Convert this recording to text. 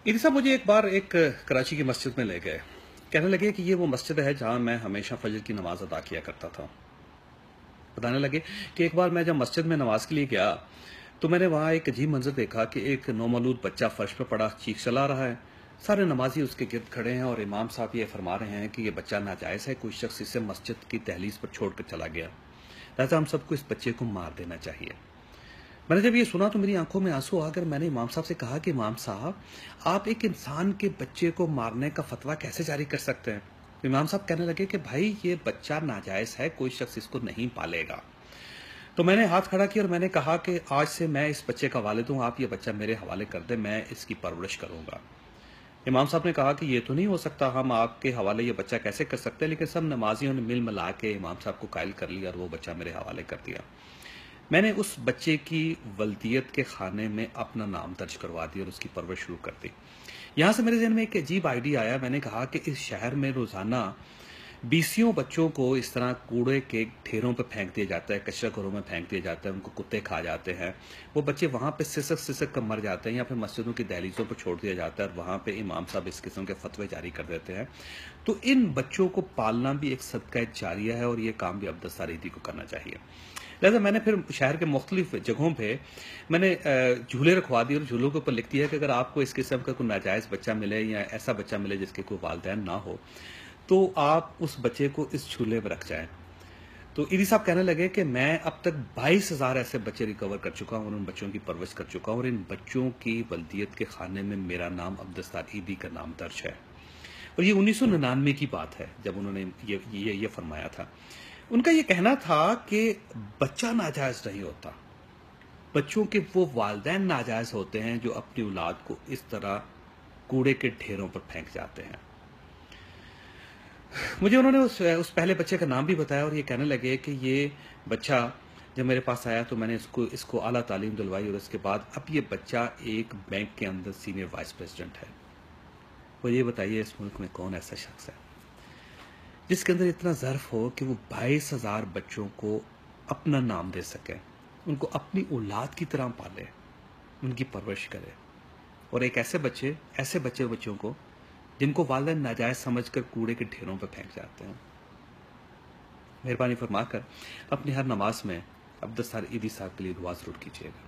ईदी साहब मुझे एक बार एक कराची की मस्जिद में ले गए। कहने लगे कि ये वो मस्जिद है जहां मैं हमेशा फजर की नमाज अदा किया करता था। बताने लगे कि एक बार मैं जब मस्जिद में नमाज के लिए गया तो मैंने वहां एक अजीब मंजर देखा कि एक नौमौलूद बच्चा फर्श पर पड़ा चीख चला रहा है। सारे नमाजी उसके गिर्द खड़े हैं और इमाम साहब ये फरमा रहे हैं कि ये बच्चा नाजायज है, कोई शख्स इसे मस्जिद की दहलीज पर छोड़कर चला गया, लिहाजा हम सबको इस बच्चे को मार देना चाहिए। मैंने जब ये सुना तो मेरी आंखों में आंसू आकर मैंने इमाम साहब से कहा कि इमाम साहब, आप एक इंसान के बच्चे को मारने का फतवा कैसे जारी कर सकते हैं? तो इमाम साहब कहने लगे कि भाई ये बच्चा नाजायज है, कोई शख्स इसको नहीं पालेगा। तो मैंने हाथ खड़ा किया और मैंने कहा कि आज से मैं इस बच्चे का वालिद हूं, आप ये बच्चा मेरे हवाले कर दें, मैं इसकी परवरिश करूंगा। इमाम साहब ने कहा कि ये तो नहीं हो सकता, हम आपके हवाले ये बच्चा कैसे कर सकते हैं? लेकिन सब नमाजियों ने मिल मिला के इमाम साहब को कायल कर लिया और वो बच्चा मेरे हवाले कर दिया। मैंने उस बच्चे की वल्दियत के खाने में अपना नाम दर्ज करवा दिया और उसकी परवरिश शुरू कर दी। यहाँ से मेरे जहन में एक अजीब आइडिया आया। मैंने कहा कि इस शहर में रोजाना बीसियों बच्चों को इस तरह कूड़े के ढेरों पर फेंक दिया जाता है, कचरा घरों में फेंक दिया जाता है, उनको कुत्ते खा जाते हैं, वो बच्चे वहां पे सिसक सिसक कर मर जाते हैं या फिर मस्जिदों की दहलीजों पर छोड़ दिया जाता है और वहां पे इमाम साहब इस किस्म के फतवे जारी कर देते हैं। तो इन बच्चों को पालना भी एक सदका जारिया है और ये काम भी अब्दुल ईदी को करना चाहिए। लिहाजा मैंने फिर शहर के मुख्तलिफ जगहों पे मैंने झूले रखवा दिए और झूलों के ऊपर लिख दिया कि अगर आपको इस किस्म का कोई नाजायज बच्चा मिले या ऐसा बच्चा मिले जिसके कोई वालिदैन ना हो तो आप उस बच्चे को इस झूले में रख जाएं। तो ईदी साहब कहने लगे कि मैं अब तक 22,000 ऐसे बच्चे रिकवर कर चुका हूं और उन बच्चों की परवरिश कर चुका हूं और इन बच्चों की वल्दियत के खाने में मेरा नाम अब्दुल ईदी का नाम दर्ज है। और ये 1999 की बात है जब उन्होंने ये फरमाया था। उनका ये कहना था कि बच्चा नाजायज नहीं होता, बच्चों के वो वालिदैन नाजायज होते हैं जो अपनी औलाद को इस तरह कूड़े के ढेरों पर फेंक जाते हैं। मुझे उन्होंने उस पहले बच्चे का नाम भी बताया और ये कहने लगे कि ये बच्चा जब मेरे पास आया तो मैंने इसको आला तालीम दिलवाई और इसके बाद अब ये बच्चा एक बैंक के अंदर सीनियर वाइस प्रेसिडेंट है। और ये बताइए इस मुल्क में कौन ऐसा शख्स है जिसके अंदर इतना ज़र्फ हो कि वो 22,000 बच्चों को अपना नाम दे सके, उनको अपनी औलाद की तरह पाले, उनकी परवरिश करे। और एक ऐसे बच्चों को जिनको वालिदैन नाजायज समझकर कूड़े के ढेरों पर फेंक जाते हैं। मेहरबानी फरमाकर अपनी हर नमाज में अब्दुल ईदी साहब के लिए दुआ जरूर कीजिएगा।